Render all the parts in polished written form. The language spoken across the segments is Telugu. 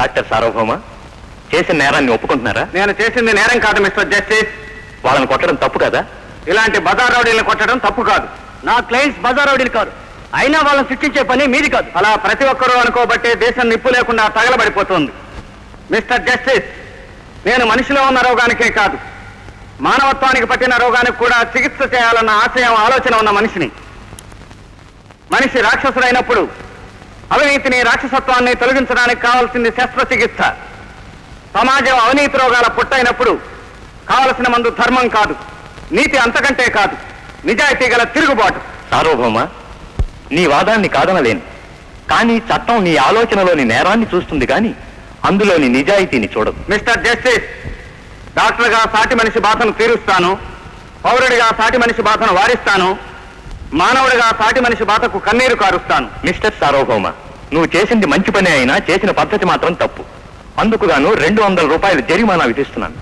డాక్టర్ సార్వభౌమ, చేసిన నేరాన్ని ఒప్పుకుంటున్నారా? నేను చేసింది నేరం కాదు మిస్టర్ జస్టిస్. వాళ్ళని కొట్టడం తప్పు కదా? ఇలాంటి బజార్ రౌడీలను కొట్టడం తప్పు కాదు. నా క్లయింట్స్ బజార్ రౌడీలు కాదు, అయినా వాళ్ళని శిక్షించే పని మీది కాదు. అలా ప్రతి ఒక్కరూ అనుకోబట్టే దేశం నిప్పు లేకుండా తగలబడిపోతుంది. మిస్టర్ జస్టిస్, నేను మనిషిలో ఉన్న రోగానికే కాదు, మానవత్వానికి పట్టిన రోగానికి కూడా చికిత్స చేయాలన్న ఆశయం, ఆలోచన ఉన్న మనిషిని. మనిషి రాక్షసుడైనప్పుడు అవినీతిని, రాక్షసత్వాన్ని తొలగించడానికి కావాల్సింది శస్త్రచికిత్స. సమాజం అవినీతి రోగాల పుట్టైనప్పుడు కావలసిన మందు ధర్మం కాదు, నీతి అంతకంటే కాదు, నిజాయితీ గల తిరుగుబాటు. సార్వభౌమ, నీ వాదాన్ని కాదనలేను, కానీ చట్టం నీ ఆలోచనలోని నేరాన్ని చూస్తుంది కానీ అందులోని నిజాయితీని చూడదు. మిస్టర్ జస్టిస్, డాక్టర్గా సాటి మనిషి బాధను తీరుస్తాను, పౌరుడిగా సాటి మనిషి బాధను వారిస్తాను, మానవుడిగా సాటి మనిషి బాధకు కన్నీరు కారుస్తాను. మిస్టర్ సార్వభౌమ, నువ్వు చేసింది మంచి పని అయినా చేసిన పద్ధతి మాత్రం తప్పు. అందుకు గాను 200 రూపాయల జరిమానా విధిస్తున్నాను.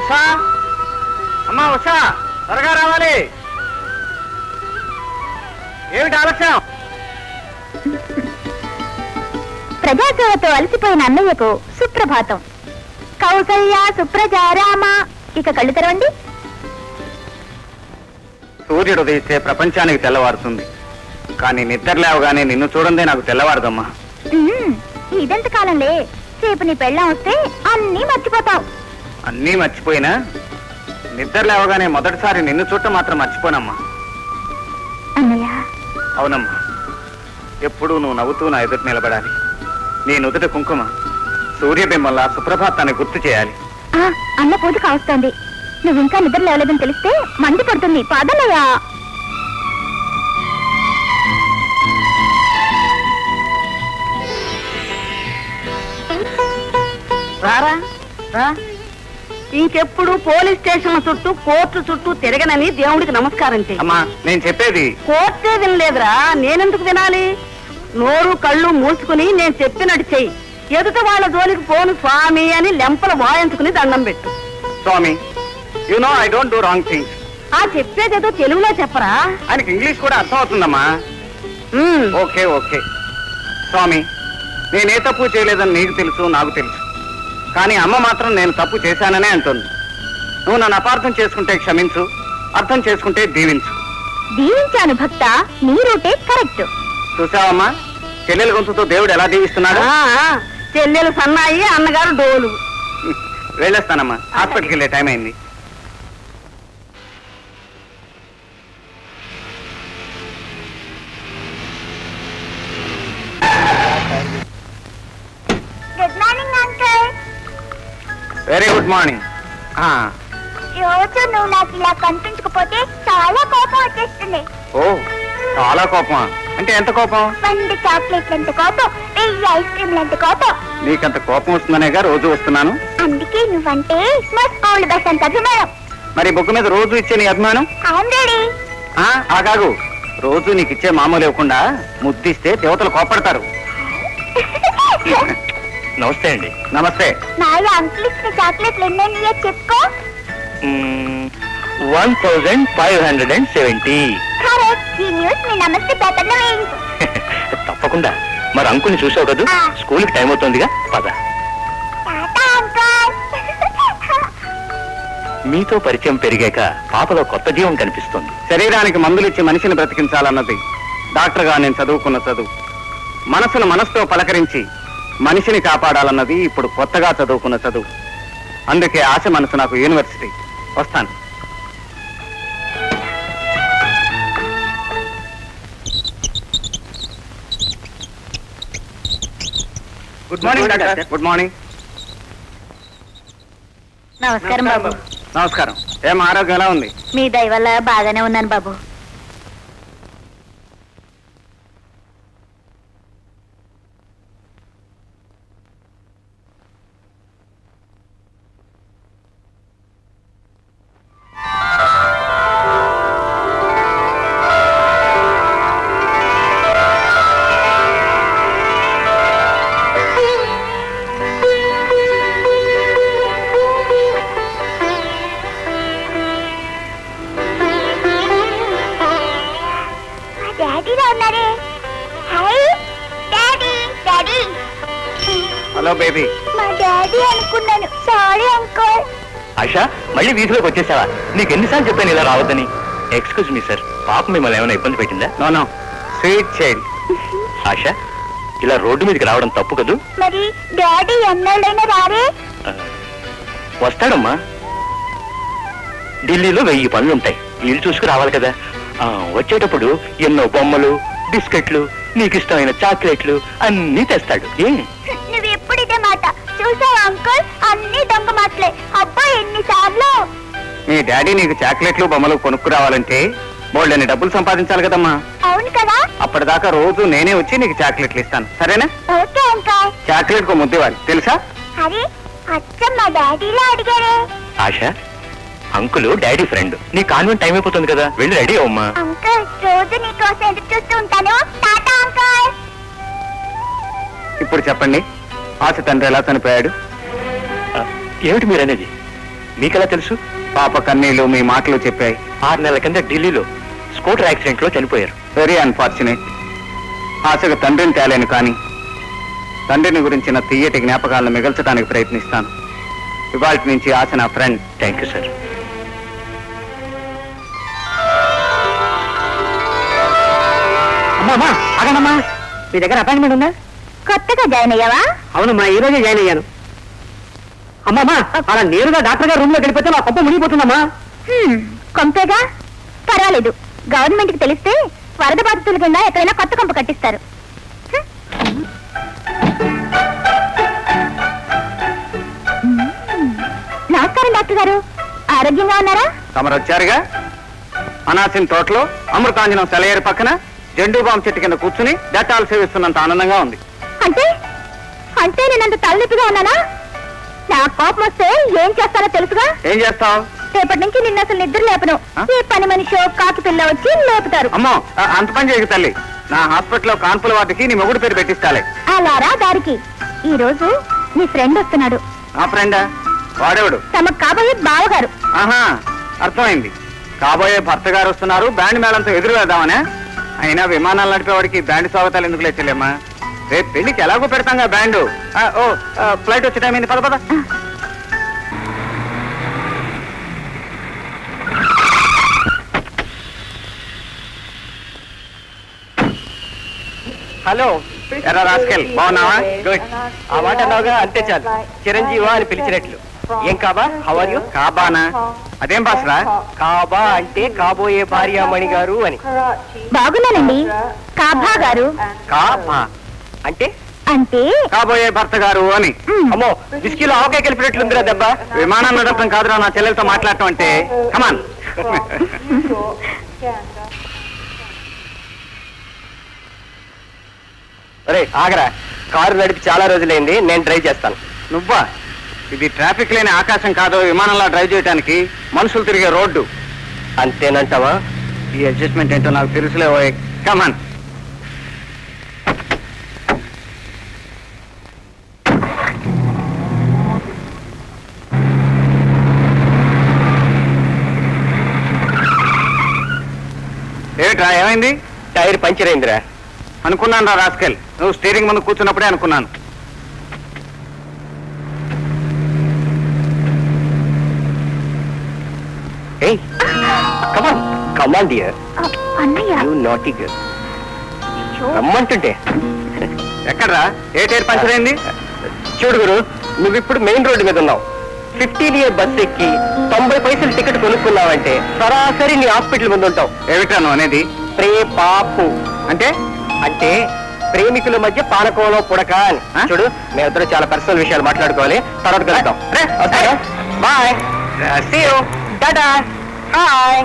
ఉషా, అమ్మా ఉషా, త్వరగా రావాలి. ఏమిటి ఆలస్యం? ప్రజాసేవతో అలసిపోయిన అన్నయ్యకు సుప్రభాతం. కౌసల్య సుప్రజారామ. ఇక కళ్ళు తెరవండి. సూర్యుడు ఉదయిస్తే ప్రపంచానికి తెల్లవారుతుంది, కానీ నిద్ర లేవగానే నిన్ను చూడందే నాకు తెల్లవారదమ్మా. ఇదెంత కాలంలే, రేపు నీ పెళ్ళం వస్తే అన్నీ మర్చిపోతావు. అన్నీ మర్చిపోయినా నిద్ర లేవగానే మొదటిసారి నిన్ను చూడటం మాత్రం మర్చిపోనమ్మా. అన్నయ్య. అవునమ్మా, ఎప్పుడూ నువ్వు నవ్వుతూ నా ఎదుట నిలబడాలి. నీ నుదుట కుంకుమ సూర్యబింబంలా సుప్రభాతాన్ని గుర్తు చేయాలి. అన్న పూజ కావస్తోంది, నువ్వు ఇంకా నిద్ర లేవలేదని తెలిస్తే మండి పడుతుంది. పాదన్నయ్యా. రారా రా. ఇంకెప్పుడు పోలీస్ స్టేషన్ చుట్టూ, కోర్టు చుట్టూ తిరగనని దేవుడికి నమస్కారం చెయ్యి. అమ్మా, నేను చెప్పేది. కోర్టే వినలేదురా, నేనెందుకు వినాలి? నోరు కళ్ళు మూసుకుని నేను చెప్పినట్టు చెయ్యి. ఎదుట వాళ్ళ జోలికి పోను స్వామి అని లెంపలు వాయించుకుని దండం పెట్టు. స్వామి, you know I don't do wrong things. ఆ చెప్పేదేదో తెలుగులో చెప్పరా? ఆయనకి ఇంగ్లీష్ కూడా అర్థం అవుతుందమ్మా. Okay okay. స్వామి, నేనే తప్పు చేయలేదని నీకు తెలుసు, నాకు తెలుసు, కానీ అమ్మ మాత్రం నేను తప్పు చేశాననే అంటుంది. నువ్వు నన్ను అపార్థం చేసుకుంటే క్షమించు, అర్థం చేసుకుంటే దీవించు. దీవించాను భక్త, నీ రూటే కరెక్ట్. చూసావమ్మా, చెల్లెల గొంతుతో దేవుడు ఎలా దీవిస్తున్నాడు. చెల్లెలు సన్నాయి, అన్నగారు డోలు. వెళ్ళేస్తానమ్మా, హాస్పిటల్కి వెళ్ళే టైం అయింది. Good morning uncle. Very good morning. రోజు నువ్వు నాకు ఇలా కనిపించకపోతే చాలా కోపం వచ్చేస్తుంది. ఓ, చాలా కోపమా? అంటే ఎంత కోపం? 100 చాక్లెట్లు ఎంత కోపం, 1000 ఐస్ క్రీమ్లు ఎంత కోపం. నీకంత కోపం వస్తుందనేగా రోజు వస్తున్నాను. అందుకే నువ్వంటే మా స్కూల్ బస్ అంత అభిమానం. మరి బుక్ మీద రోజు ఇచ్చే నీ అభిమానం? ఆల్రెడీ. ఆగాగు, రోజు నీకు ఇచ్చే మామూలు ఇవ్వకుండా ముద్దిస్తే దేవతలు కోపడతారు. నమస్తే అండి. నమస్తే. నాయ అంకుల్ ఇచ్చిన చాక్లెట్లు ఎన్నెన్నో చెప్పుకో. 1570. కరెక్ట్. ఈ న్యూస్ మీ నమస్తే పేపర్లో వేయించు. తప్పకుండా. మరి అంకుల్ని చూసావు కదా, స్కూల్కి టైం అవుతుందిగా, పద. టాటా అంకుల్. మీతో పరిచయం పెరిగాక పాపలో కొత్త జీవం కనిపిస్తుంది. శరీరానికి మందులు ఇచ్చి మనిషిని బ్రతికించాలన్నది డాక్టర్గా నేను చదువుకున్న చదువు. మనసును మనసుతో పలకరించి మనిషిని కాపాడాలన్నది ఇప్పుడు కొత్తగా చదువుకున్న చదువు. అందుకే ఆశ మనసు నాకు యూనివర్సిటీ. వస్తాను. Good morning doctor. Good morning. నమస్కారం బాబు. నమస్కారం. ఏం ఆరోగ్యం ఎలా ఉంది? మీ దయ వల్ల బాగానే ఉన్నాను బాబు. ఉన్నారే. Hi daddy. Daddy. Hello baby. మా డాడీ అనుకున్నాను. Sorry uncle. ఆశా, మళ్ళీ వీధిలోకి వచ్చేసావా? నీకు ఎన్నిసార్లు చెప్పాను ఇలా రావద్దని. ఎక్స్క్యూజ్ మీ సార్, పాప మిమ్మల్ని ఏమైనా ఇబ్బంది పెట్టిందా? No sweet child. ఆశా, ఇలా రోడ్డు మీదకి రావడం తప్పు కదూ? మరి డాడీ ఎన్నాళ్ళైనా రారే? వస్తాడమ్మా. ఢిల్లీలో 1000 పనులుంటాయి, వీళ్ళు చూసుకు రావాలి కదా. వచ్చేటప్పుడు ఎన్నో బొమ్మలు, బిస్కెట్లు, నీకు ఇష్టమైన చాక్లెట్లు అన్నీ తెస్తాడు. నువ్వు ఎప్పుడు ఇదే మాట చూసావా అంకుల్? అన్ని దొంగ మాటలే. అబ్బా ఎన్నిసార్లు. మీ డాడీ నీకు చాక్లెట్లు బొమ్మలు కొనుక్కు రావాలంటే బోల్డని డబ్బులు సంపాదించాలి కదమ్మా. అవును కదా. అప్పటిదాకా రోజు నేనే వచ్చి నీకు చాక్లెట్లు ఇస్తాను, సరేనా? Okay uncle. చాక్లెట్ కు ముద్దేవాలి, తెలుసా? అరే అచ్చం మా డాడీలా అడిగారే. Asha, uncle daddy friend. నీ కాన్వెంట్ టైం అయిపోతుంది కదా, వెళ్ళి రెడీ అవ్వమ్మా. అంకుల్ రోజు నీకోసం ఎదురు చూస్తూ ఉంటాను. టాటా అంకుల్. ఇప్పుడు చెప్పండి, ఆశ తండ్రి ఎలా చనిపోయాడు? ఏమిటి మీరనేది? మీకెలా తెలుసు? పాప కన్నీళ్లు మీ మాటలు చెప్పాయి. 6 నెలల కింద ఢిల్లీలో స్కూటర్ యాక్సిడెంట్ లో చనిపోయారు. Very unfortunate. ఆశకు తండ్రిని తేలేను, కానీ తండ్రిని గురించిన తీయటి జ్ఞాపకాలను మిగల్చడానికి ప్రయత్నిస్తాను. ఇవాళ నుంచి ఆశ నా ఫ్రెండ్. Thank you sir. అమ్మా అగనమ్మా, మీ దగ్గర అపాయింట్మెంట్ ఉందా? కొత్తగా జాయిన్ అయ్యావా? అవునమ్మా, ఈ రోజే జాయిన్ అయ్యాను. అమ్మమ్మా, అలా నేరుగా డాక్టర్ గారు రూమ్ లోకి వెళ్ళిపోతే నా కొప్ప మునిగిపోతుందమ్మా. కొంపేగా పర్వాలేదు. గవర్నమెంట్ కి తెలిస్తే వరద బాధితుల కింద ఎక్కడైనా కొత్త కొంప కట్టిస్తారు. నమస్కారం డాక్టర్ గారు, ఆరోగ్యంగా ఉన్నారా? తమరు వచ్చారుగా. అనాసిన్ తోటలో అమృతాంజనం సెలయేరు పక్కన జెండూ బాంబు చెట్టు కింద కూర్చుని డెట్టాలు సేవిస్తున్నంత ఆనందంగా ఉంది. అంటే అంటే నేనంత తలనొప్పిగా ఉన్నానా? నా కోపం వస్తే ఏం చేస్తానో తెలుసుగా. ఏం చేస్తావు? రేపటి నుంచి నిన్న అసలు నిద్ర లేపను. ఏ పని మనిషి కాకి పిల్ల వచ్చి లేపుతారు. అమ్మో, అంత పని చేయకు తల్లి. నా హాస్పిటల్లో కాన్పుల వాటికి నీ మొగుడు పేరు పెట్టిస్తాలే. అలారా దారికి. ఈ రోజు నీ ఫ్రెండ్ వస్తున్నాడు. నా ఫ్రెండా? వాడేవాడు? తమకు కాబోయే బావగారు. ఆహా, అర్థమైంది. కాబోయే భర్త గారు వస్తున్నారు, బ్యాండ్ మేళంతో ఎదురు వేద్దామనే. అయినా విమానాలు నడిపేవాడికి బ్యాండ్ స్వాగతాలు ఎందుకు లేచలేమ్మా? రేపు పెళ్లికి ఎలాగో పెడతాంగా బ్యాండ్. ఫ్లైట్ వచ్చే టైం అయింది, పద పద. హలో ఎరా రాస్కెల్, బాగున్నావా? గుడ్. ఆ మాట అన్నావుగా, అంతే చాలు. చిరంజీవా అని పిలిచినట్లు. ఏం కాబా, హౌ ఆర్ యు? కాబానా? అదేం భాషరా? కాబా అంటే కాబోయే భార్యామణి గారు అని. బాగున్నానండి. కాబా గారు కాబా అంటే అంటే కాబోయే భర్త గారు అని. అమ్మో, విస్కీలో ఆవకాయ కలిపినట్లుందిరా దెబ్బ. విమానం నడపడం కాదురా నా చెల్లెలతో మాట్లాడటం అంటే. కమాన్. అరే ఆగరా, కారు నడిపి చాలా రోజులైంది, నేను డ్రైవ్ చేస్తాను. నువ్వా? ఇది ట్రాఫిక్ లేని ఆకాశం కాదు, విమానంలో డ్రైవ్ చేయడానికి. మనుషులు తిరిగే రోడ్డు. అంతేనంటావా? ఈ అడ్జస్ట్మెంట్ ఏంటో నాకు తెలుసులే. కమాన్. ఏమిట్రా, ఏమైంది? టైర్ పంచర్ అయిందిరా. అనుకున్నాను రా రాస్కెల్, నువ్వు స్టీరింగ్ ముందు కూర్చున్నప్పుడే అనుకున్నాను. Hey, come on, come on dear. అన్నయ్య. You naughty girl. రమ్మంటుంటే. ఎక్కడ్రా? ఏ టైర్ పంచర్ అయింది? చూడు గురు, నువ్వు ఇప్పుడు మెయిన్ రోడ్డు మీద ఉన్నావు. 15 ఇయర్ బస్ ఎక్కి 90 పైసలు టికెట్ కొనుక్కున్నావంటే సరాసరి నీ హాస్పిటల్ ముందు ఉంటావు. ఏమిటా నువ్వు అనేది? పాపు అంటే అంటే ప్రేమికుల మధ్య పాలకోలో పుడక అని. చూడు, మేమిద్దరం చాలా పర్సనల్ విషయాలు మాట్లాడుకోవాలి, తర్వాత కలుద్దాం. Bye. See you. Tata. Hi.